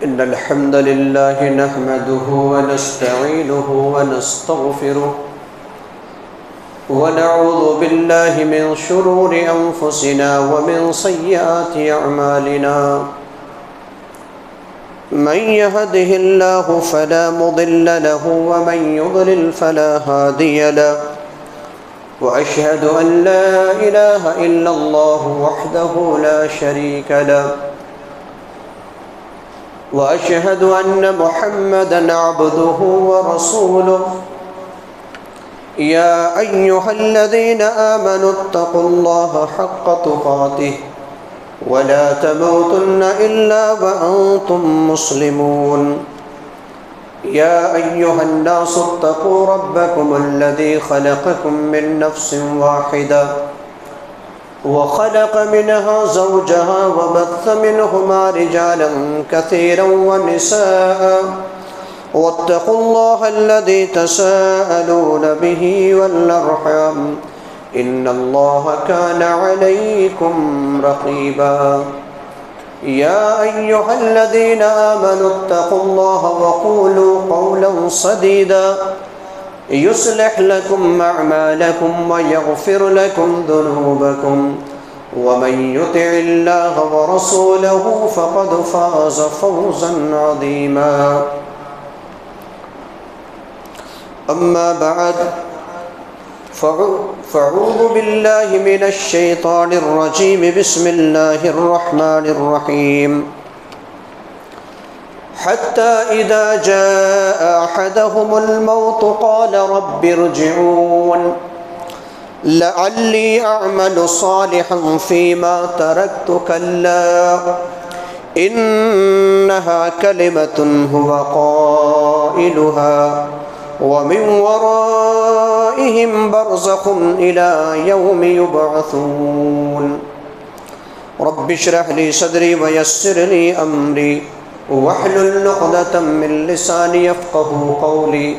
إن الحمد لله نحمده ونستعينه ونستغفره ونعوذ بالله من شرور أنفسنا ومن سيئات أعمالنا من يهده الله فلا مضل له ومن يضلل فلا هادي له وأشهد أن لا إله إلا الله وحده لا شريك له وأشهد أن محمدًا عبده ورسوله يا أيها الذين آمنوا اتقوا الله حق تقاته ولا تموتن إلا وأنتم مسلمون يا أيها الناس اتقوا ربكم الذي خلقكم من نفس واحدة وخلق منها زوجها وبث منهما رجالا كثيرا ونساء واتقوا الله الذي تساءلون به والأرحام إن الله كان عليكم رقيبا يا أيها الذين آمنوا اتقوا الله وقولوا قولا سديدا يصلح لكم أعمالكم ويغفر لكم ذنوبكم ومن يطع الله ورسوله فقد فاز فوزا عظيما أما بعد فأعوذ بالله من الشيطان الرجيم بسم الله الرحمن الرحيم حتى إذا جاء أحدهم الموت قال رب ارجعون لعلي أعمل صالحا فيما تركت كلا إنها كلمة هو قائلها ومن ورائهم برزخ إلى يوم يبعثون رب اشرح لي صدري ويسر لي أمري واحلل عقدة من لساني يفقهوا قولي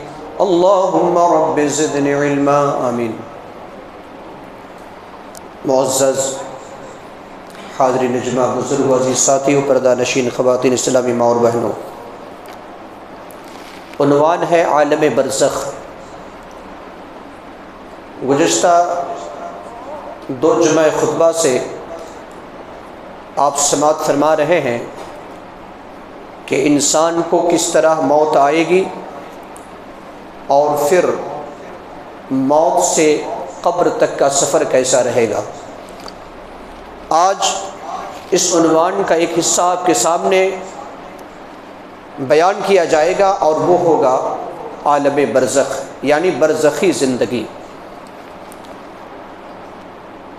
اللهم رب زدني علما آمین۔ معزز حاضرین اجماع، بزرگ عزیز ساتھیوں، پردہ نشین خواتین اسلامی ماں اور بہنوں، عنوان ہے عالم برزخ۔ گزشتہ دو جمعہ خطبہ سے آپ سماعت فرما رہے ہیں کہ انسان کو کس طرح موت آئے گی اور پھر موت سے قبر تک کا سفر کیسا رہے گا۔ آج اس عنوان کا ایک حصہ آپ کے سامنے بیان کیا جائے گا اور وہ ہوگا عالم برزخ، یعنی برزخی زندگی۔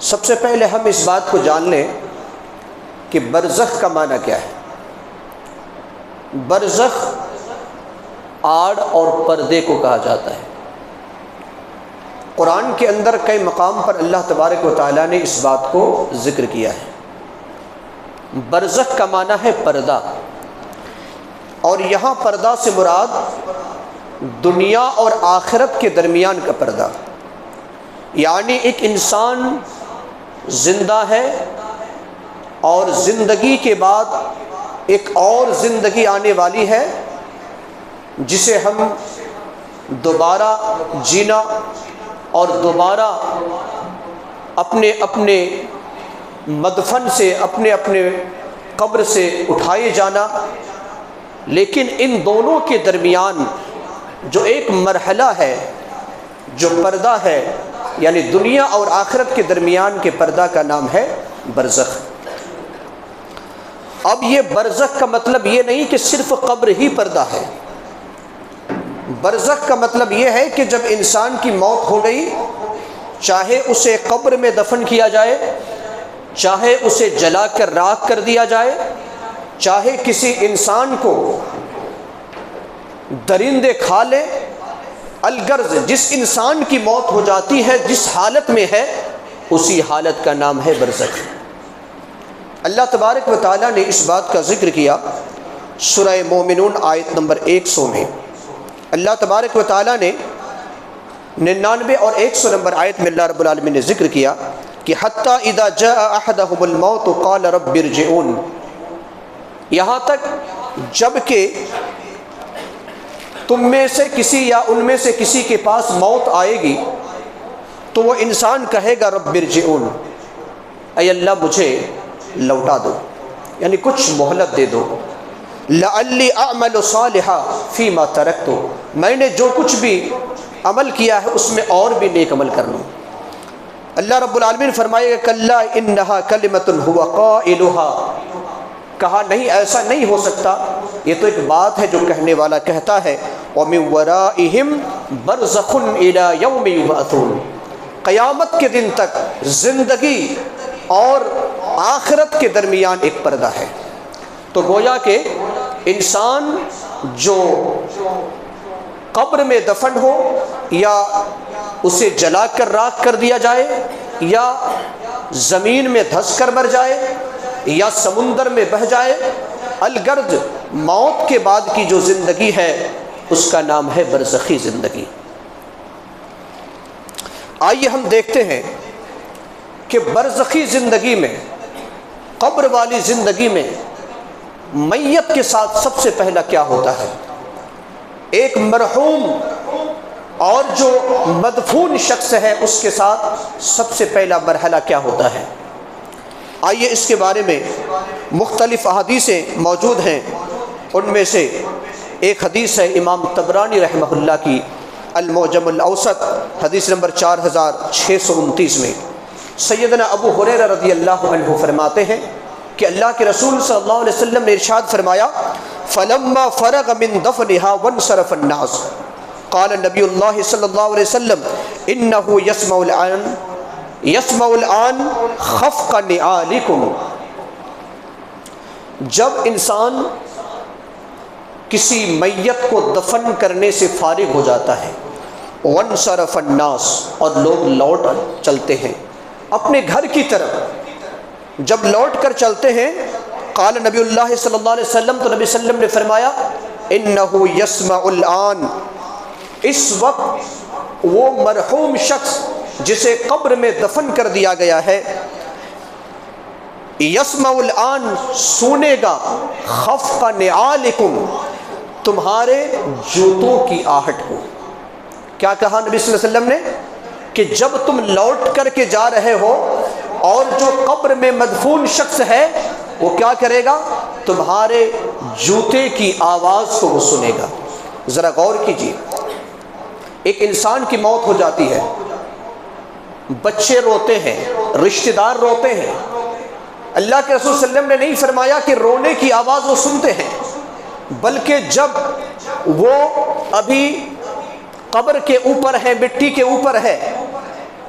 سب سے پہلے ہم اس بات کو جان لیں کہ برزخ کا معنی کیا ہے۔ برزخ آڑ اور پردے کو کہا جاتا ہے۔ قرآن کے اندر کئی مقام پر اللہ تبارک و تعالیٰ نے اس بات کو ذکر کیا ہے۔ برزخ کا معنی ہے پردہ، اور یہاں پردہ سے مراد دنیا اور آخرت کے درمیان کا پردہ، یعنی ایک انسان زندہ ہے اور زندگی کے بعد ایک اور زندگی آنے والی ہے جسے ہم دوبارہ جینا اور دوبارہ اپنے اپنے مدفن سے، اپنے اپنے قبر سے اٹھائے جانا۔ لیکن ان دونوں کے درمیان جو ایک مرحلہ ہے، جو پردہ ہے، یعنی دنیا اور آخرت کے درمیان کے پردہ کا نام ہے برزخ۔ اب یہ برزخ کا مطلب یہ نہیں کہ صرف قبر ہی پردہ ہے۔ برزخ کا مطلب یہ ہے کہ جب انسان کی موت ہو گئی، چاہے اسے قبر میں دفن کیا جائے، چاہے اسے جلا کر راکھ کر دیا جائے، چاہے کسی انسان کو درندے کھا لے، الغرض جس انسان کی موت ہو جاتی ہے، جس حالت میں ہے، اسی حالت کا نام ہے برزخ۔ اللہ تبارک و تعالیٰ نے اس بات کا ذکر کیا سورہ مومنون آیت نمبر 100 میں۔ اللہ تبارک و تعالیٰ نے 99 اور 100 نمبر آیت میں اللہ رب العالمین نے ذکر کیا کہ حتی اذا جاء احدهم الموت قال رب ارجعون، یہاں تک جب کہ تم میں سے کسی یا ان میں سے کسی کے پاس موت آئے گی تو وہ انسان کہے گا رب ارجعون، اے اللہ مجھے لوٹا دو، یعنی کچھ مہلت دے دو، لعلی اعمل صالحا فیما ترکت، میں نے جو کچھ بھی عمل کیا ہے اس میں اور بھی نیک عمل کر لوں۔ اللہ رب العالمین فرمائے گا کلا انہا کلمۃ هو قائلها، کہا نہیں ایسا نہیں ہو سکتا، یہ تو ایک بات ہے جو کہنے والا کہتا ہے، وَمِن وَرَائِهِمْ بَرْزَخٌ إِلَى يَوْمِ يُبْعَثُونَ، قیامت کے دن تک زندگی اور آخرت کے درمیان ایک پردہ ہے۔ تو گویا کہ انسان جو قبر میں دفن ہو یا اسے جلا کر راکھ کر دیا جائے یا زمین میں دھس کر مر جائے یا سمندر میں بہہ جائے، الگرد موت کے بعد کی جو زندگی ہے اس کا نام ہے برزخی زندگی۔ آئیے ہم دیکھتے ہیں کہ برزخی زندگی میں، قبر والی زندگی میں میت کے ساتھ سب سے پہلا کیا ہوتا ہے؟ ایک مرحوم اور جو مدفون شخص ہے اس کے ساتھ سب سے پہلا مرحلہ کیا ہوتا ہے؟ آئیے اس کے بارے میں مختلف احادیثیں موجود ہیں، ان میں سے ایک حدیث ہے امام طبرانی رحمہ اللہ کی المعجم الاوسط، حدیث نمبر 4629 میں سیدنا ابو ہریرہ رضی اللہ عنہ فرماتے ہیں کہ اللہ کے رسول صلی اللہ علیہ وسلم نے ارشاد فرمایا فلما فرغ من دفنها وانصرف الناس قال نبی اللہ صلی اللہ علیہ وسلم انه يسمع الآن خفق نعالکم، جب انسان کسی میت کو دفن کرنے سے فارغ ہو جاتا ہے، وانصرف الناس، اور لوگ لوٹ چلتے ہیں اپنے گھر کی طرف، جب لوٹ کر چلتے ہیں قال نبی اللہ صلی اللہ علیہ وسلم، تو نبی صلی اللہ علیہ وسلم نے فرمایا انہ یسمع الآن، اس وقت وہ مرحوم شخص جسے قبر میں دفن کر دیا گیا ہے، یسمع الآن، سنے گا، خفق نعالکم، تمہارے جوتوں کی آہٹ کو۔ کیا کہا نبی صلی اللہ علیہ وسلم نے کہ جب تم لوٹ کر کے جا رہے ہو اور جو قبر میں مدفون شخص ہے وہ کیا کرے گا؟ تمہارے جوتے کی آواز کو وہ سنے گا۔ ذرا غور کیجیے، ایک انسان کی موت ہو جاتی ہے، بچے روتے ہیں، رشتہ دار روتے ہیں، اللہ کے رسول صلی اللہ علیہ وسلم نے نہیں فرمایا کہ رونے کی آواز وہ سنتے ہیں، بلکہ جب وہ ابھی قبر کے اوپر ہے، مٹی کے اوپر ہے،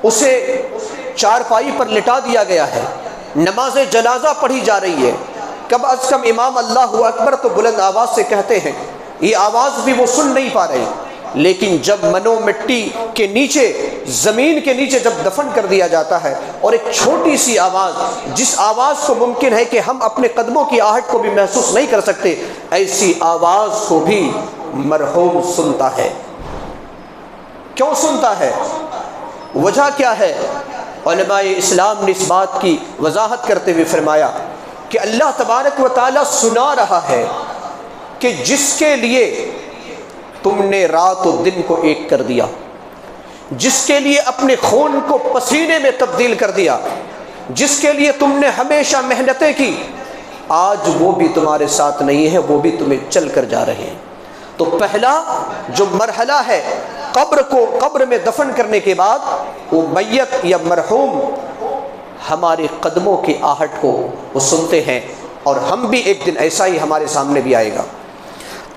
اسے چارپائی پر لٹا دیا گیا ہے، نماز جنازہ پڑھی جا رہی ہے، کم از کم امام اللہ اکبر تو بلند آواز سے کہتے ہیں، یہ آواز بھی وہ سن نہیں پا رہے، لیکن جب منو مٹی کے نیچے، زمین کے نیچے جب دفن کر دیا جاتا ہے اور ایک چھوٹی سی آواز، جس آواز کو ممکن ہے کہ ہم اپنے قدموں کی آہٹ کو بھی محسوس نہیں کر سکتے، ایسی آواز کو بھی مرحوم سنتا ہے۔ کیوں سنتا ہے؟ وجہ کیا ہے؟ علماء اسلام نے اس بات کی وضاحت کرتے ہوئے فرمایا کہ اللہ تبارک و تعالی سنا رہا ہے کہ جس کے لیے تم نے رات و دن کو ایک کر دیا، جس کے لیے اپنے خون کو پسینے میں تبدیل کر دیا، جس کے لیے تم نے ہمیشہ محنتیں کی، آج وہ بھی تمہارے ساتھ نہیں ہے، وہ بھی تمہیں چل کر جا رہے ہیں۔ تو پہلا جو مرحلہ ہے قبر میں دفن کرنے کے بعد، وہ میت یا مرحوم ہمارے قدموں کی آہٹ کو وہ سنتے ہیں، اور ہم بھی ایک دن ایسا ہی ہمارے سامنے بھی آئے گا۔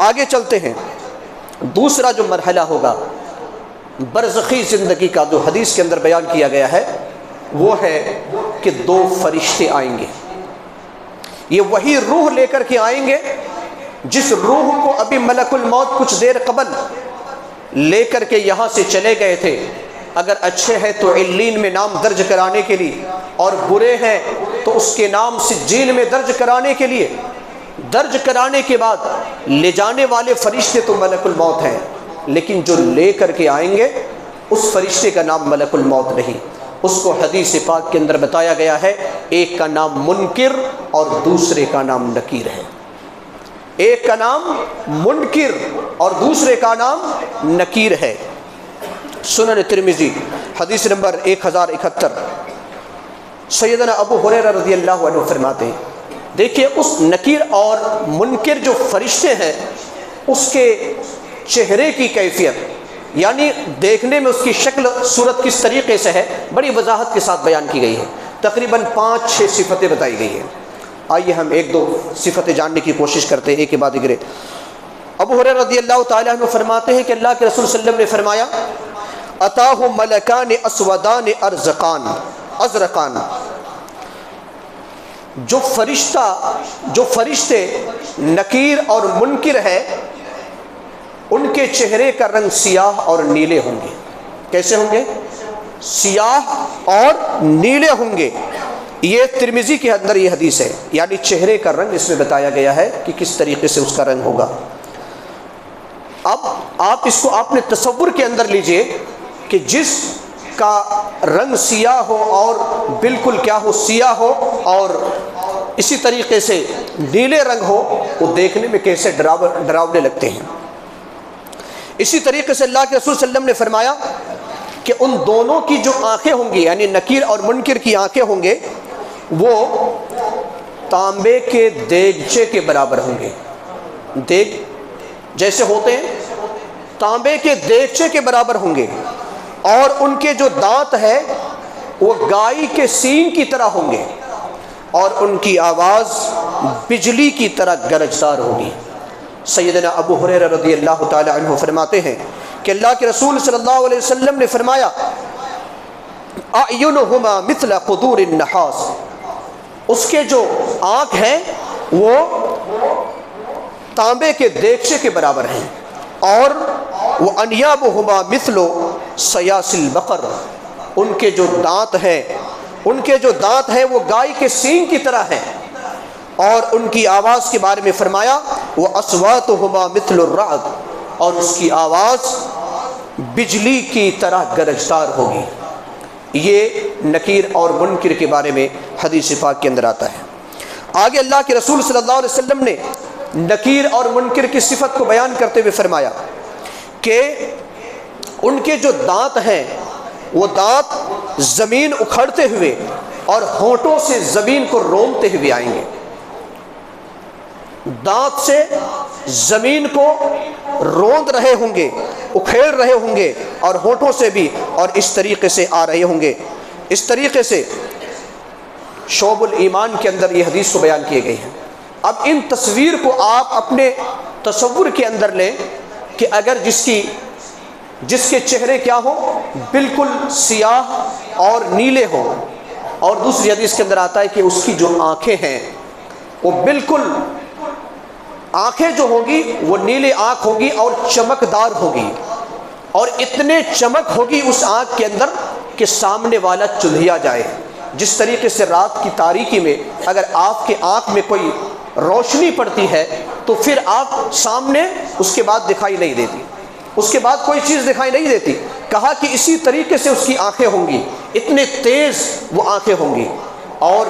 آگے چلتے ہیں، دوسرا جو مرحلہ ہوگا برزخی زندگی کا، جو حدیث کے اندر بیان کیا گیا ہے، وہ ہے کہ دو فرشتے آئیں گے، یہ وہی روح لے کر کے آئیں گے جس روح کو ابھی ملک الموت کچھ دیر قبل لے کر کے یہاں سے چلے گئے تھے، اگر اچھے ہیں تو علین میں نام درج کرانے کے لیے، اور برے ہیں تو اس کے نام سجین میں درج کرانے کے لیے، درج کرانے کے بعد لے جانے والے فرشتے تو ملک الموت ہیں، لیکن جو لے کر کے آئیں گے اس فرشتے کا نام ملک الموت نہیں، اس کو حدیث پاک کے اندر بتایا گیا ہے، ایک کا نام منکر اور دوسرے کا نام نکیر ہے۔ ایک کا نام منکر اور دوسرے کا نام نکیر ہے۔ سنن ترمذی حدیث نمبر 1071، سیدنا ابو ہریرہ رضی اللہ عنہ فرماتے ہیں، دیکھیے اس نکیر اور منکر جو فرشتے ہیں اس کے چہرے کی کیفیت، یعنی دیکھنے میں اس کی شکل صورت کس طریقے سے ہے، بڑی وضاحت کے ساتھ بیان کی گئی ہے۔ تقریباً 5-6 صفتیں بتائی گئی ہیں۔ آئیے ہم ایک دو صفتیں جاننے کی کوشش کرتے ہیں ایک کے بعد ایک۔ ابو ہریرہ رضی اللہ تعالیٰ عنہ فرماتے ہیں کہ اللہ کے رسول صلی اللہ علیہ وسلم نے فرمایا، اتاہ ملکان اسودان ازرقان، جو فرشتے نکیر اور منکر ہے ان کے چہرے کا رنگ سیاہ اور نیلے ہوں گے۔ کیسے ہوں گے؟ سیاہ اور نیلے ہوں گے۔ یہ ترمذی کے اندر یہ حدیث ہے، یعنی چہرے کا رنگ اس میں بتایا گیا ہے کہ کس طریقے سے اس کا رنگ ہوگا۔ اب آپ اس کو اپنے تصور کے اندر لیجئے کہ جس کا رنگ سیاہ ہو اور بالکل کیا ہو، سیاہ ہو اور اسی طریقے سے نیلے رنگ ہو، وہ دیکھنے میں کیسے ڈراونے لگتے ہیں۔ اسی طریقے سے اللہ کے رسول صلی اللہ علیہ وسلم نے فرمایا کہ ان دونوں کی جو آنکھیں ہوں گی، یعنی نکیر اور منکر کی آنکھیں ہوں گے، وہ تانبے کے دیگچے کے برابر ہوں گے۔ دیگ جیسے ہوتے ہیں، تانبے کے دیگچے کے برابر ہوں گے، اور ان کے جو دانت ہے وہ گائے کے سینگ کی طرح ہوں گے، اور ان کی آواز بجلی کی طرح گرجدار ہوگی۔ سیدنا ابو ہریرہ رضی اللہ تعالی عنہ فرماتے ہیں کہ اللہ کے رسول صلی اللہ علیہ وسلم نے فرمایا، اعینہما مثل قدور النحاس، اس کے جو آنکھ ہیں وہ تانبے کے دیگچے کے برابر ہیں، اور وہ انیابہما مثل سیاس البقر، ان کے جو دانت ہیں وہ گائے کے سینگ کی طرح ہیں، اور ان کی آواز کے بارے میں فرمایا وہ اصواتہما مثل الرعد، اور اس کی آواز بجلی کی طرح گرجدار ہوگی۔ یہ نکیر اور منکر کے بارے میں حدیث پاک کے اندر آتا ہے۔ آگے اللہ کے رسول صلی اللہ علیہ وسلم نے نکیر اور منکر کی صفت کو بیان کرتے ہوئے فرمایا کہ ان کے جو دانت ہیں وہ دانت زمین اکھڑتے ہوئے اور ہونٹوں سے زمین کو روندتے ہوئے آئیں گے۔ دانت سے زمین کو روند رہے ہوں گے، اکھیڑ رہے ہوں گے، اور ہونٹوں سے بھی، اور اس طریقے سے آ رہے ہوں گے۔ اس طریقے سے شعب الایمان کے اندر یہ حدیث کو بیان کیے گئے ہیں۔ اب ان تصویر کو آپ اپنے تصور کے اندر لیں کہ اگر جس کے چہرے کیا ہو، بالکل سیاہ اور نیلے ہو، اور دوسری حدیث کے اندر آتا ہے کہ اس کی جو آنکھیں ہیں وہ بالکل، آنکھیں جو ہوگی وہ نیلے آنکھ ہوگی اور چمکدار ہوگی، اور اتنے چمک ہوگی اس آنکھ کے اندر کہ سامنے والا چندھیا جائے۔ جس طریقے سے رات کی تاریکی میں اگر آپ کے آنکھ میں کوئی روشنی پڑتی ہے تو پھر آپ سامنے اس کے بعد دکھائی نہیں دیتی، اس کے بعد کوئی چیز دکھائی نہیں دیتی۔ کہا کہ اسی طریقے سے اس کی آنکھیں ہوں گی، اتنے تیز وہ آنکھیں ہوں گی، اور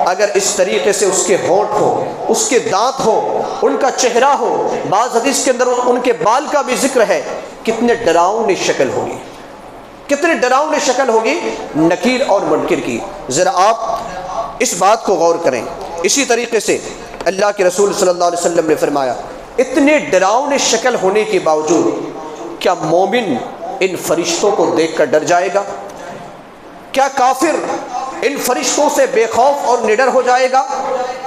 اگر اس طریقے سے اس کے ہونٹ ہو، اس کے دانت ہو، ان کا چہرہ ہو، بعض حدیث کے اندر ان کے بال کا بھی ذکر ہے، کتنے ڈراؤنی شکل ہوگی، کتنے ڈراؤنی شکل ہوگی نکیر اور منکر کی۔ ذرا آپ اس بات کو غور کریں۔ اسی طریقے سے اللہ کے رسول صلی اللہ علیہ وسلم نے فرمایا، اتنے ڈراؤنے شکل ہونے کے باوجود کیا مومن ان فرشتوں کو دیکھ کر ڈر جائے گا؟ کیا کافر ان فرشتوں سے بے خوف اور نڈر ہو جائے گا؟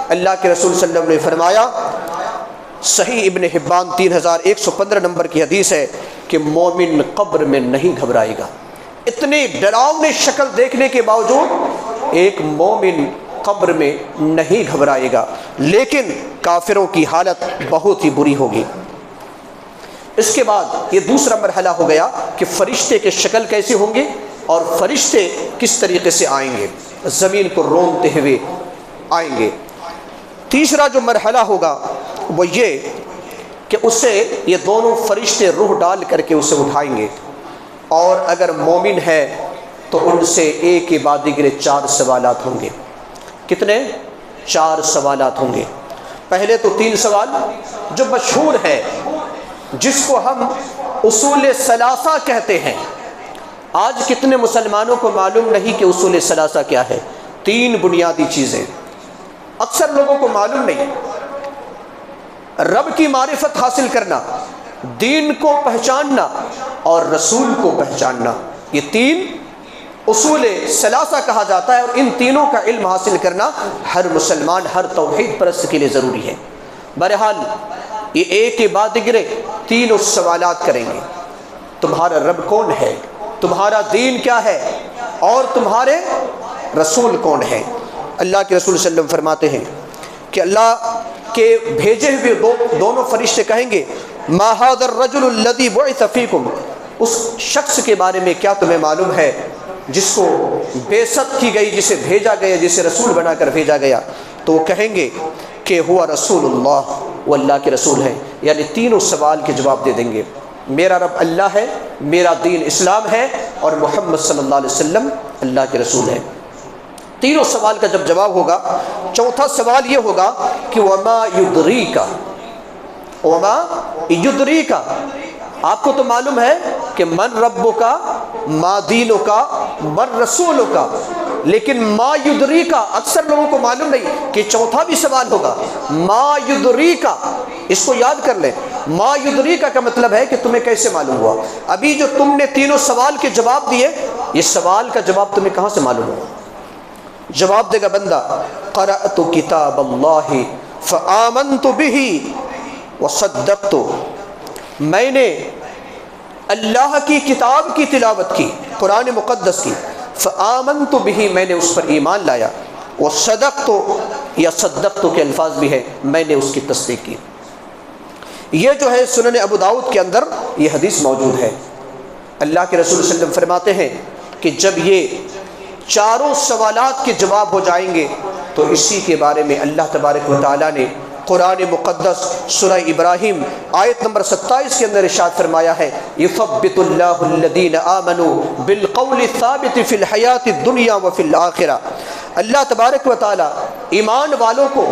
اللہ کے رسول صلی اللہ علیہ وسلم نے فرمایا، صحیح ابن حبان 3115 نمبر کی حدیث ہے کہ مومن قبر میں نہیں گھبرائے گا۔ اتنے ڈراؤنے شکل دیکھنے کے باوجود ایک مومن قبر میں نہیں گھبرائے گا، لیکن کافروں کی حالت بہت ہی بری ہوگی۔ اس کے بعد یہ دوسرا مرحلہ ہو گیا کہ فرشتے کی شکل کیسی ہوں گی اور فرشتے کس طریقے سے آئیں گے، زمین کو روندتے ہوئے آئیں گے۔ تیسرا جو مرحلہ ہوگا وہ یہ کہ اسے یہ دونوں فرشتے روح ڈال کر کے اسے اٹھائیں گے، اور اگر مومن ہے تو ان سے ایک کے بعد دیگر 4 سوالات ہوں گے۔ کتنے؟ 4 سوالات ہوں گے۔ پہلے تو 3 سوال جو مشہور ہے، جس کو ہم اصول ثلاثہ کہتے ہیں۔ آج کتنے مسلمانوں کو معلوم نہیں کہ اصول ثلاثہ کیا ہے؟ 3 بنیادی چیزیں اکثر لوگوں کو معلوم نہیں۔ رب کی معرفت حاصل کرنا، دین کو پہچاننا اور رسول کو پہچاننا، یہ 3 اصول ثلاثہ کہا جاتا ہے، اور ان تینوں کا علم حاصل کرنا ہر مسلمان، ہر توحید پرست کے لیے ضروری ہے۔ بہرحال یہ ایک کے بعد دیگرے 3 سوالات کریں گے۔ تمہارا رب کون ہے، تمہارا دین کیا ہے، اور تمہارے رسول کون ہے؟ اللہ کے رسول صلی اللہ علیہ وسلم فرماتے ہیں کہ اللہ کے بھیجے ہوئے دونوں فرشتے کہیں گے ما ھذا الرجل الذی بعث فیکم، اس شخص کے بارے میں کیا تمہیں معلوم ہے جس کو بعثت کی گئی، جسے بھیجا گیا، جسے رسول بنا کر بھیجا گیا؟ تو وہ کہیں گے کہ ہوا رسول اللہ، وہ اللہ کے رسول ہیں۔ یعنی 3 سوال کے جواب دے دیں گے، میرا رب اللہ ہے، میرا دین اسلام ہے، اور محمد صلی اللہ علیہ وسلم اللہ کے رسول ہیں۔ 3 سوال کا جب جواب ہوگا، چوتھا سوال یہ ہوگا کہ وما یدریک، وما یدریک، آپ کو تو معلوم ہے کہ من ربک، ما دینک، من رسولک، لیکن ما یدریک اکثر لوگوں کو معلوم نہیں کہ چوتھا بھی سوال ہوگا، ما یدریک، اس کو یاد کر لیں۔ ما یدریک کا مطلب ہے کہ تمہیں کیسے معلوم ہوا؟ ابھی جو تم نے 3 سوال کے جواب دیے، یہ سوال کا جواب تمہیں کہاں سے معلوم ہوا؟ جواب دے گا بندہ قرأت کتاب اللہ فآمنت بہ وصدقت، میں نے اللہ کی کتاب کی تلاوت کی، قرآن مقدس کی، فآمنت بہ، میں نے اس پر ایمان لایا، وصدقت، یا صدقت کے الفاظ بھی ہیں، میں نے اس کی تصدیق کی۔ یہ جو ہے سنن ابو داؤد کے اندر یہ حدیث موجود ہے۔ اللہ کے رسول صلی اللہ علیہ وسلم فرماتے ہیں کہ جب یہ 4 سوالات کے جواب ہو جائیں گے تو اسی کے بارے میں اللہ تبارک و تعالیٰ نے قرآن مقدس سورہ ابراہیم آیت نمبر 27 کے اندر ارشاد فرمایا ہے یثبت اللہ الذین آمنوا بالقول الثابت فی الحیات الدنیا وفی الآخرہ، اللہ تبارک و تعالیٰ ایمان والوں کو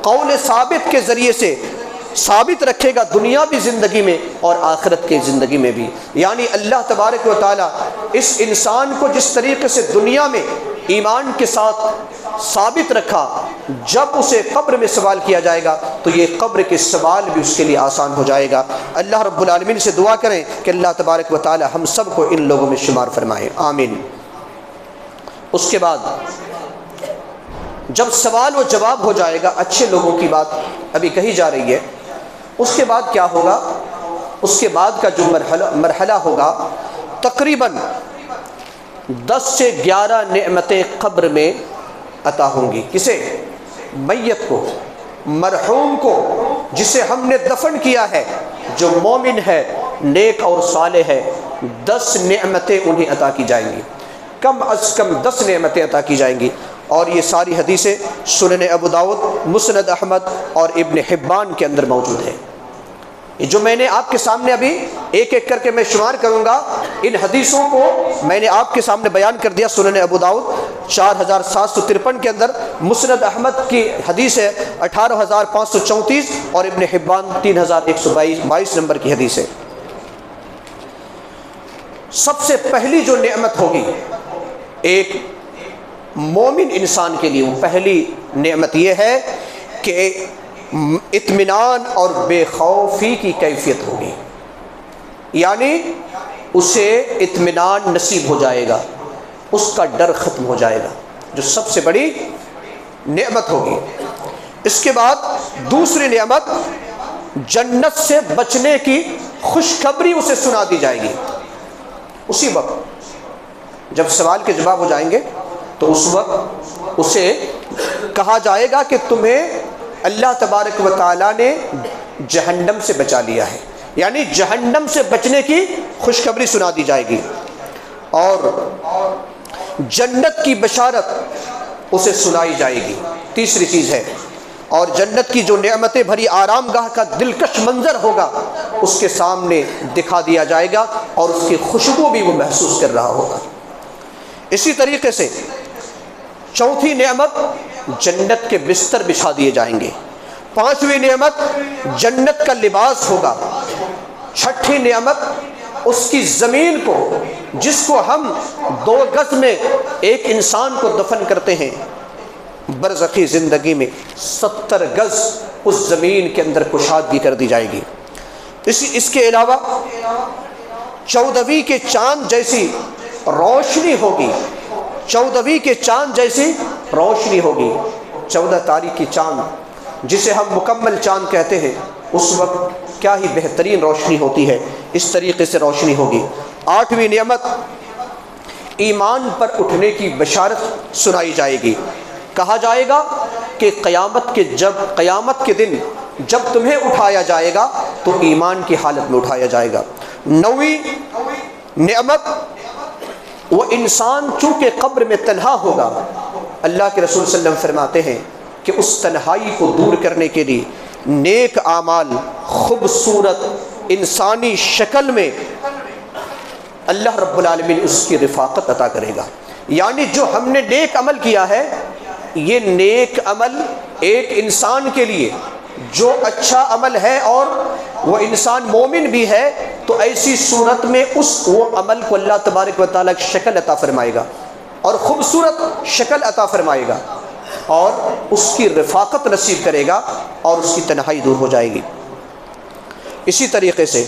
قول ثابت کے ذریعے سے ثابت رکھے گا، دنیاوی زندگی میں اور آخرت کی زندگی میں بھی۔ یعنی اللہ تبارک و تعالیٰ اس انسان کو جس طریقے سے دنیا میں ایمان کے ساتھ ثابت رکھا، جب اسے قبر میں سوال کیا جائے گا تو یہ قبر کے سوال بھی اس کے لیے آسان ہو جائے گا۔ اللہ رب العالمین سے دعا کریں کہ اللہ تبارک و تعالیٰ ہم سب کو ان لوگوں میں شمار فرمائے، آمین۔ اس کے بعد جب سوال و جواب ہو جائے گا، اچھے لوگوں کی بات ابھی کہی جا رہی ہے، اس کے بعد کیا ہوگا؟ اس کے بعد کا جو مرحلہ ہوگا، تقریباً 10 سے 11 نعمتیں قبر میں عطا ہوں گی۔ کسے؟ میت کو، مرحوم کو، جسے ہم نے دفن کیا ہے، جو مومن ہے، نیک اور صالح ہے، 10 نعمتیں انہیں عطا کی جائیں گی، کم از کم 10 نعمتیں عطا کی جائیں گی۔ اور یہ ساری حدیثیں سنن ابو داؤد، مسند احمد اور ابن حبان کے اندر موجود ہے۔ جو میں نے آپ کے سامنے ابھی ایک ایک کر کے میں شمار کروں گا، ان حدیثوں کو میں نے آپ کے سامنے بیان کر دیا۔ سنن ابو داؤد 4753 کے اندر، مسند احمد کی حدیث ہے 18534، اور ابن حبان 3122 نمبر کی حدیث ہے۔ سب سے پہلی جو نعمت ہوگی ایک مومن انسان کے لیے، وہ پہلی نعمت یہ ہے کہ اطمینان اور بے خوفی کی کیفیت ہوگی، یعنی اسے اطمینان نصیب ہو جائے گا، اس کا ڈر ختم ہو جائے گا، جو سب سے بڑی نعمت ہوگی۔ اس کے بعد دوسری نعمت، جنت سے بچنے کی خوشخبری اسے سنا دی جائے گی۔ اسی وقت جب سوال کے جواب ہو جائیں گے تو اس وقت اسے کہا جائے گا کہ تمہیں اللہ تبارک و تعالیٰ نے جہنم سے بچا لیا ہے، یعنی جہنم سے بچنے کی خوشخبری سنا دی جائے گی، اور جنت کی بشارت اسے سنائی جائے گی۔ تیسری چیز ہے، اور جنت کی جو نعمتیں بھری آرام گاہ کا دلکش منظر ہوگا اس کے سامنے دکھا دیا جائے گا، اور اس کی خوشبو بھی وہ محسوس کر رہا ہوگا۔ اسی طریقے سے چوتھی نعمت، جنت کے بستر بچھا دیے جائیں گے، 5ویں نعمت جنت کا لباس ہوگا۔ 6ٹھی نعمت اس کی زمین کو، جس کو ہم 2 گز میں ایک انسان کو دفن کرتے ہیں، برزخی زندگی میں 70 گز اس زمین کے اندر کشادگی کر دی جائے گی۔ اس کے علاوہ 14ویں کے چاند جیسی روشنی ہوگی، 14ویں کے چاند جیسی روشنی ہوگی۔ 14 تاریخ کی چاند جسے ہم مکمل چاند کہتے ہیں، اس وقت کیا ہی بہترین روشنی ہوتی ہے، اس طریقے سے روشنی ہوگی۔ 8ویں نعمت ایمان پر اٹھنے کی بشارت سنائی جائے گی۔ کہا جائے گا کہ قیامت کے دن جب تمہیں اٹھایا جائے گا تو ایمان کی حالت میں اٹھایا جائے گا۔ 9ویں نعمت وہ انسان چونکہ قبر میں تنہا ہوگا، اللہ کے رسول صلی اللہ علیہ وسلم فرماتے ہیں کہ اس تنہائی کو دور کرنے کے لیے نیک اعمال خوبصورت انسانی شکل میں اللہ رب العالمین اس کی رفاقت عطا کرے گا۔ یعنی جو ہم نے نیک عمل کیا ہے، یہ نیک عمل ایک انسان کے لیے جو اچھا عمل ہے اور وہ انسان مومن بھی ہے، تو ایسی صورت میں وہ عمل کو اللہ تبارک و تعالیٰ کی شکل عطا فرمائے گا اور خوبصورت شکل عطا فرمائے گا اور اس کی رفاقت نصیب کرے گا اور اس کی تنہائی دور ہو جائے گی۔ اسی طریقے سے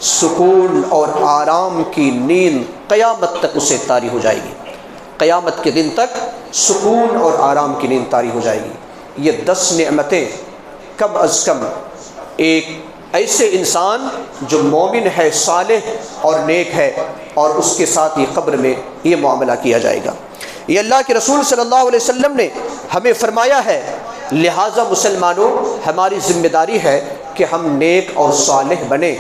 سکون اور آرام کی نیند قیامت تک اسے طاری ہو جائے گی، قیامت کے دن تک سکون اور آرام کی نیند طاری ہو جائے گی۔ یہ 10 نعمتیں کم از کم ایک ایسے انسان جو مومن ہے، صالح اور نیک ہے، اور اس کے ساتھ یہ قبر میں یہ معاملہ کیا جائے گا۔ یہ اللہ کے رسول صلی اللہ علیہ وسلم نے ہمیں فرمایا ہے، لہٰذا مسلمانوں ہماری ذمہ داری ہے کہ ہم نیک اور صالح بنیں،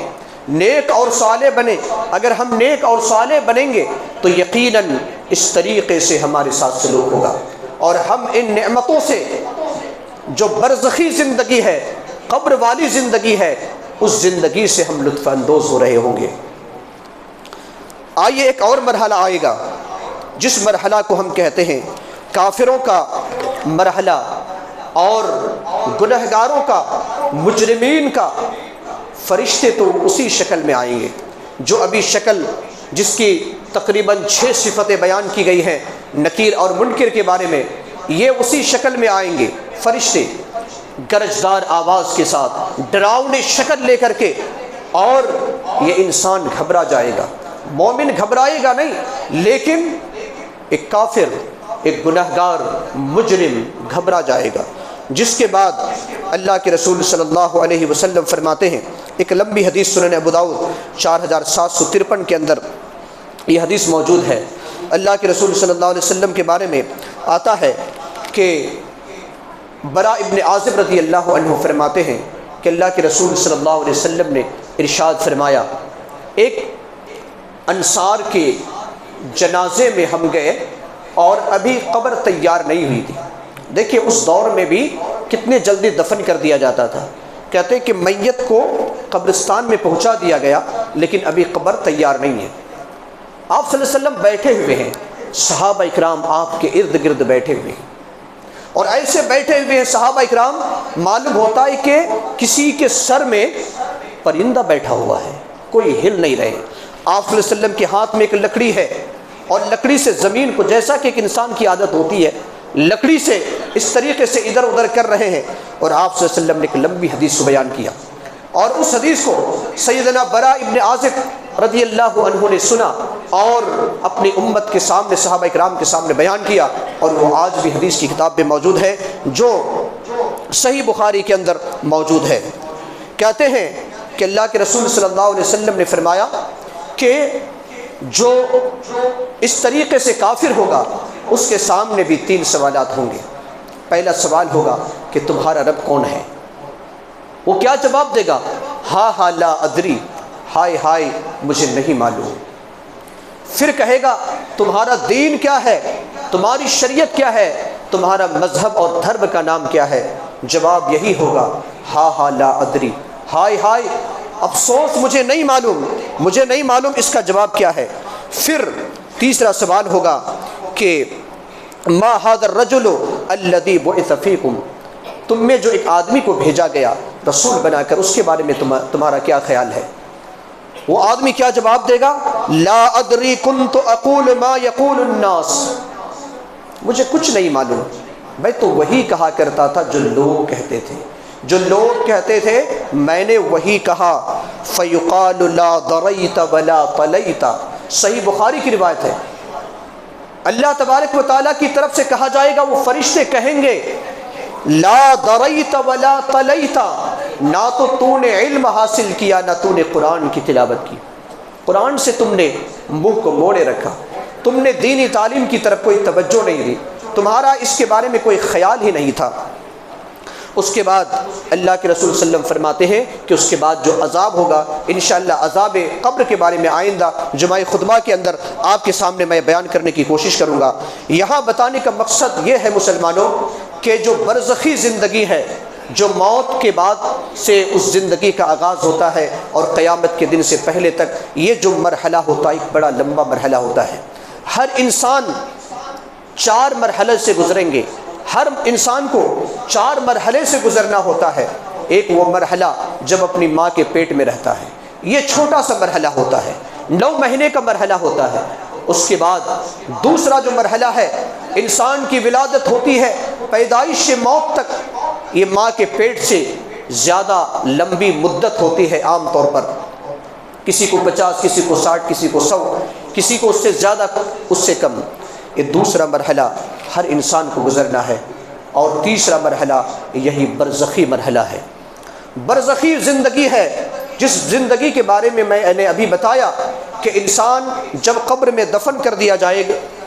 نیک اور صالح بنیں۔ اگر ہم نیک اور صالح بنیں گے تو یقیناً اس طریقے سے ہمارے ساتھ سلوک ہوگا اور ہم ان نعمتوں سے جو برزخی زندگی ہے، قبر والی زندگی ہے، اس زندگی سے ہم لطف اندوز ہو رہے ہوں گے۔ آئیے ایک اور مرحلہ آئے گا، جس مرحلہ کو ہم کہتے ہیں کافروں کا مرحلہ اور گنہگاروں کا، مجرمین کا۔ فرشتے تو اسی شکل میں آئیں گے، جو ابھی شکل جس کی تقریباً 6 صفتیں بیان کی گئی ہیں نکیر اور منکر کے بارے میں، یہ اسی شکل میں آئیں گے۔ فرشتے گرجدار آواز کے ساتھ، ڈراؤنی شکل لے کر کے، اور یہ انسان گھبرا جائے گا۔ مومن گھبرائے گا نہیں، لیکن ایک کافر، ایک گنہگار مجرم گھبرا جائے گا۔ جس کے بعد اللہ کے رسول صلی اللہ علیہ وسلم فرماتے ہیں، ایک لمبی حدیث سنن ابو داؤد 4753 کے اندر یہ حدیث موجود ہے۔ اللہ کے رسول صلی اللہ علیہ وسلم کے بارے میں آتا ہے کہ برا ابن عازب رضی اللہ عنہ فرماتے ہیں کہ اللہ کے رسول صلی اللہ علیہ وسلم نے ارشاد فرمایا، ایک انصار کے جنازے میں ہم گئے اور ابھی قبر تیار نہیں ہوئی تھی۔ دیکھیے اس دور میں بھی کتنے جلدی دفن کر دیا جاتا تھا۔ کہتے ہیں کہ میت کو قبرستان میں پہنچا دیا گیا لیکن ابھی قبر تیار نہیں ہے۔ آپ صلی اللہ علیہ وسلم بیٹھے ہوئے ہیں، صحابہ اکرام آپ کے ارد گرد بیٹھے ہوئے ہیں، اور ایسے بیٹھے ہوئے ہیں صحابہ اکرام، معلوم ہوتا ہے کہ کسی کے سر میں پرندہ بیٹھا ہوا ہے، کوئی ہل نہیں رہے۔ آپ صلی اللہ علیہ وسلم کے ہاتھ میں ایک لکڑی ہے اور لکڑی سے زمین کو، جیسا کہ ایک انسان کی عادت ہوتی ہے، لکڑی سے اس طریقے سے ادھر ادھر کر رہے ہیں، اور آپ صلی اللہ علیہ وسلم نے ایک لمبی حدیث کو بیان کیا، اور اس حدیث کو سیدنا برا ابن عازب رضی اللہ عنہ نے سنا اور اپنی امت کے سامنے، صحابہ اکرام کے سامنے بیان کیا، اور وہ آج بھی حدیث کی کتاب میں موجود ہے جو صحیح بخاری کے اندر موجود ہے۔ کہتے ہیں کہ اللہ کے رسول صلی اللہ علیہ وسلم نے فرمایا کہ جو اس طریقے سے کافر ہوگا اس کے سامنے بھی 3 سوالات ہوں گے۔ پہلا سوال ہوگا کہ تمہارا رب کون ہے؟ وہ کیا جواب دے گا؟ ہا لا ادری، ہائے ہائے مجھے نہیں معلوم۔ پھر کہے گا تمہارا دین کیا ہے، تمہاری شریعت کیا ہے، تمہارا مذہب اور دھرم کا نام کیا ہے؟ جواب یہی ہوگا ہا لا ادری، ہائے ہائے افسوس مجھے نہیں معلوم، مجھے نہیں معلوم اس کا جواب کیا ہے۔ پھر تیسرا سوال ہوگا کہ ما هذا الرجل الذي بعث فيكم، تم میں جو ایک آدمی کو بھیجا گیا رسول بنا کر، اس کے بارے میں تمہارا کیا خیال ہے؟ وہ آدمی کیا جواب دے گا؟ لا ادری کنت اقول ما یقول الناس، مجھے کچھ نہیں معلوم، میں تو وہی کہا کرتا تھا جو لوگ کہتے تھے، جو لوگ کہتے تھے میں نے وہی کہا۔ فیقال لا ضریت ولا طلیت، صحیح بخاری کی روایت ہے، اللہ تبارک و تعالیٰ کی طرف سے کہا جائے گا، وہ فرشتے کہیں گے لا ضریت ولا طلیت، نہ تو نے علم حاصل کیا نہ تو نے قرآن کی تلاوت کی، قرآن سے تم نے منہ کو موڑے رکھا، تم نے دینی تعلیم کی طرف کوئی توجہ نہیں دی، تمہارا اس کے بارے میں کوئی خیال ہی نہیں تھا۔ اس کے بعد اللہ کے رسول صلی اللہ علیہ وسلم فرماتے ہیں کہ اس کے بعد جو عذاب ہوگا انشاءاللہ عذاب قبر کے بارے میں آئندہ جمعہ خطبہ کے اندر آپ کے سامنے میں بیان کرنے کی کوشش کروں گا۔ یہاں بتانے کا مقصد یہ ہے مسلمانوں کہ جو برزخی زندگی ہے، جو موت کے بعد سے اس زندگی کا آغاز ہوتا ہے اور قیامت کے دن سے پہلے تک یہ جو مرحلہ ہوتا ہے ایک بڑا لمبا مرحلہ ہوتا ہے۔ ہر انسان 4 مرحلے سے گزریں گے، ہر انسان کو 4 مرحلے سے گزرنا ہوتا ہے۔ ایک وہ مرحلہ جب اپنی ماں کے پیٹ میں رہتا ہے، یہ چھوٹا سا مرحلہ ہوتا ہے، 9 مہینے کا مرحلہ ہوتا ہے۔ اس کے بعد دوسرا جو مرحلہ ہے انسان کی ولادت ہوتی ہے، پیدائش سے موت تک یہ ماں کے پیٹ سے زیادہ لمبی مدت ہوتی ہے، عام طور پر کسی کو 50، کسی کو 60، کسی کو 100، کسی کو اس سے زیادہ، اس سے کم۔ یہ دوسرا مرحلہ ہر انسان کو گزرنا ہے، اور تیسرا مرحلہ یہی برزخی مرحلہ ہے۔ برزخی زندگی ہے جس زندگی کے بارے میں نے ابھی بتایا کہ انسان جب قبر میں دفن کر دیا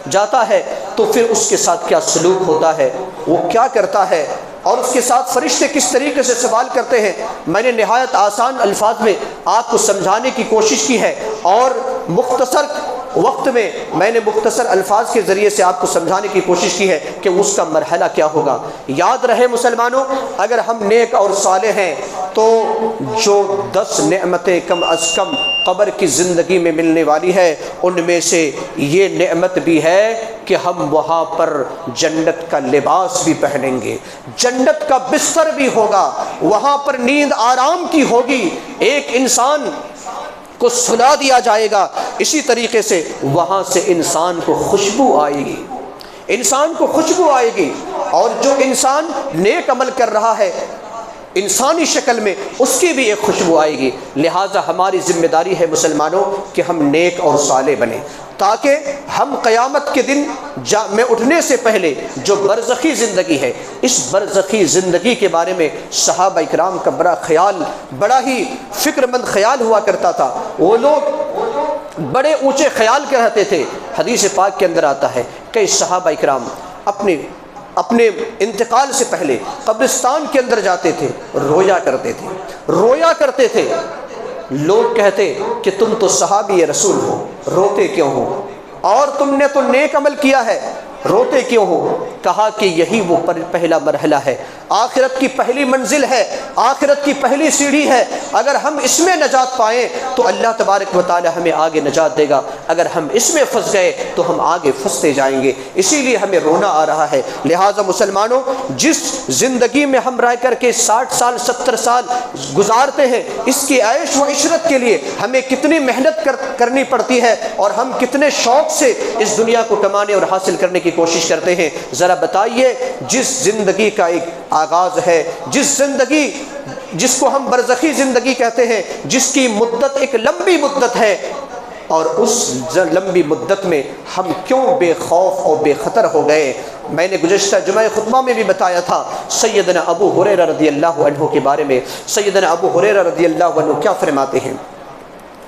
جاتا ہے تو پھر اس کے ساتھ کیا سلوک ہوتا ہے، وہ کیا کرتا ہے، اور اس کے ساتھ فرشتے کس طریقے سے سوال کرتے ہیں۔ میں نے نہایت آسان الفاظ میں آپ کو سمجھانے کی کوشش کی ہے، اور مختصر وقت میں نے مختصر الفاظ کے ذریعے سے آپ کو سمجھانے کی کوشش کی ہے کہ اس کا مرحلہ کیا ہوگا۔ یاد رہے مسلمانوں، اگر ہم نیک اور صالح ہیں تو جو 10 نعمتیں کم از کم قبر کی زندگی میں ملنے والی ہے، ان میں سے یہ نعمت بھی ہے کہ ہم وہاں پر جنت کا لباس بھی پہنیں گے، جنت کا بستر بھی ہوگا، وہاں پر نیند آرام کی ہوگی، ایک انسان کو سلا دیا جائے گا، اسی طریقے سے وہاں سے انسان کو خوشبو آئے گی، انسان کو خوشبو آئے گی، اور جو انسان نیک عمل کر رہا ہے انسانی شکل میں اس کی بھی ایک خوشبو آئے گی۔ لہٰذا ہماری ذمہ داری ہے مسلمانوں کہ ہم نیک اور صالح بنیں، تاکہ ہم قیامت کے دن میں اٹھنے سے پہلے جو برزخی زندگی ہے، اس برزخی زندگی کے بارے میں صحابہ اکرام کا بڑا ہی فکر مند خیال ہوا کرتا تھا۔ وہ لوگ بڑے اونچے خیال کے رہتے تھے۔ حدیث پاک کے اندر آتا ہے کہ صحابہ اکرام اپنے انتقال سے پہلے قبرستان کے اندر جاتے تھے، رویا کرتے تھے۔ لوگ کہتے کہ تم تو صحابی رسول ہو، روتے کیوں ہو؟ اور تم نے تو نیک عمل کیا ہے، روتے کیوں ہو؟ کہا کہ یہی وہ پہلا مرحلہ ہے، آخرت کی پہلی منزل ہے، آخرت کی پہلی سیڑھی ہے۔ اگر ہم اس میں نجات پائیں تو اللہ تبارک و تعالی ہمیں آگے نجات دے گا، اگر ہم اس میں پھنس گئے تو ہم آگے پھنستے جائیں گے، اسی لیے ہمیں رونا آ رہا ہے۔ لہٰذا مسلمانوں، جس زندگی میں ہم رہ کر کے 60 سال 70 سال گزارتے ہیں، اس کی عیش و عشرت کے لیے ہمیں کتنی محنت کرنی پڑتی ہے، اور ہم کتنے شوق سے اس دنیا کو کمانے اور حاصل کرنے کی کوشش کرتے ہیں۔ ذرا بتائیے، جس زندگی کا ایک آغاز ہے، جس کو ہم برزخی زندگی کہتے ہیں، جس کی مدت ایک لمبی مدت ہے، اور اس لمبی مدت میں ہم کیوں بے خوف اور بے خطر ہو گئے؟ میں نے گزشتہ جمعہ خطبہ میں بھی بتایا تھا سیدنا ابو ہریرہ رضی اللہ عنہ کے بارے میں۔ سیدنا ابو ہریرہ رضی اللہ عنہ کیا فرماتے ہیں؟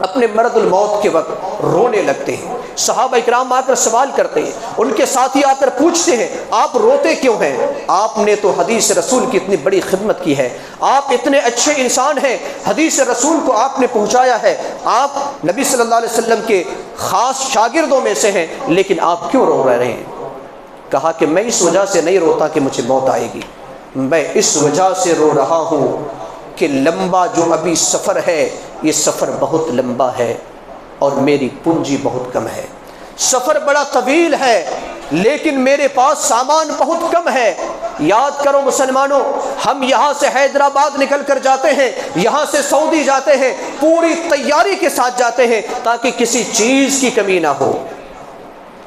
اپنے مرض الموت کے وقت رونے لگتے ہیں۔ صحابہ اکرام آ کر سوال کرتے ہیں، ان کے ساتھی آ کر پوچھتے ہیں آپ روتے کیوں ہیں؟ آپ نے تو حدیث رسول کی اتنی بڑی خدمت کی ہے، آپ اتنے اچھے انسان ہیں، حدیث رسول کو آپ نے پہنچایا ہے، آپ نبی صلی اللہ علیہ وسلم کے خاص شاگردوں میں سے ہیں، لیکن آپ کیوں رو رہے ہیں؟ کہا کہ میں اس وجہ سے نہیں روتا کہ مجھے موت آئے گی، میں اس وجہ سے رو رہا ہوں کہ لمبا جو ابھی سفر ہے، یہ سفر بہت لمبا ہے اور میری پونجی بہت کم ہے، سفر بڑا طویل ہے، لیکن میرے پاس سامان بہت کم ہے۔ یاد کرو مسلمانوں، ہم یہاں سے حیدرآباد نکل کر جاتے ہیں، یہاں سے سعودی جاتے ہیں، پوری تیاری کے ساتھ جاتے ہیں تاکہ کسی چیز کی کمی نہ ہو۔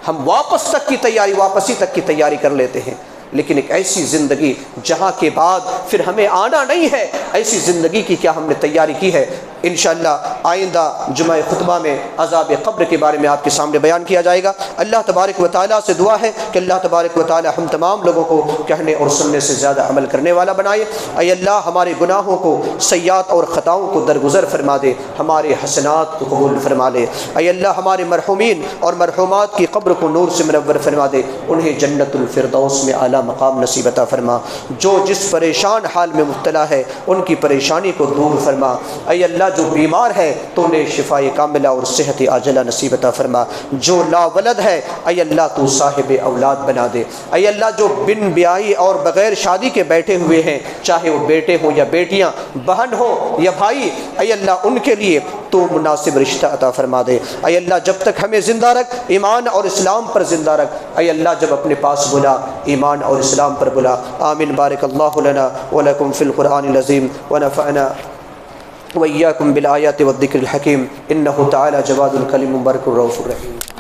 ہم واپسی تک کی تیاری کر لیتے ہیں، لیکن ایک ایسی زندگی جہاں کے بعد پھر ہمیں آنا نہیں ہے، ایسی زندگی کی کیا ہم نے تیاری کی ہے؟ انشاءاللہ آئندہ جمعہ خطبہ میں عذاب قبر کے بارے میں آپ کے سامنے بیان کیا جائے گا۔ اللہ تبارک و تعالیٰ سے دعا ہے کہ اللہ تبارک و تعالیٰ ہم تمام لوگوں کو کہنے اور سننے سے زیادہ عمل کرنے والا بنائے۔ اے اللہ ہمارے گناہوں کو، سیئات اور خطاؤں کو درگزر فرما دے، ہمارے حسنات کو قبول فرما لے۔ اے اللہ ہمارے مرحومین اور مرحومات کی قبر کو نور سے منور فرما دے، انہیں جنت الفردوس میں اعلیٰ مقام نصیب عطا فرما۔ جو جس پریشان حال میں مبتلا ہے ان کی پریشانی کو دور فرما۔ اے اللہ جو بیمار ہے تو انہیں شفاء کاملہ اور صحت عاجلہ نصیب عطا فرما۔ جو لا ولد ہے اے اللہ تو صاحب اولاد بنا دے۔ اے اللہ جو بن بیائی اور بغیر شادی کے بیٹھے ہوئے ہیں، چاہے وہ بیٹے ہوں یا بیٹیاں، بہن ہو یا بھائی، اے اللہ ان کے لیے تو مناسب رشتہ عطا فرما دے۔ اے اللہ جب تک ہمیں زندہ رکھ، ایمان اور اسلام پر زندہ رکھ۔ اے اللہ جب اپنے پاس بلا، ایمان اور اسلام پر بلا۔ آمین۔ بارک اللہ لنا ولکم فی القرآن العظیم ونفعنا وإياكم بالآيات والذكر الحكيم إنه تعالى جواد كريم مبارك الرؤوف الرحيم۔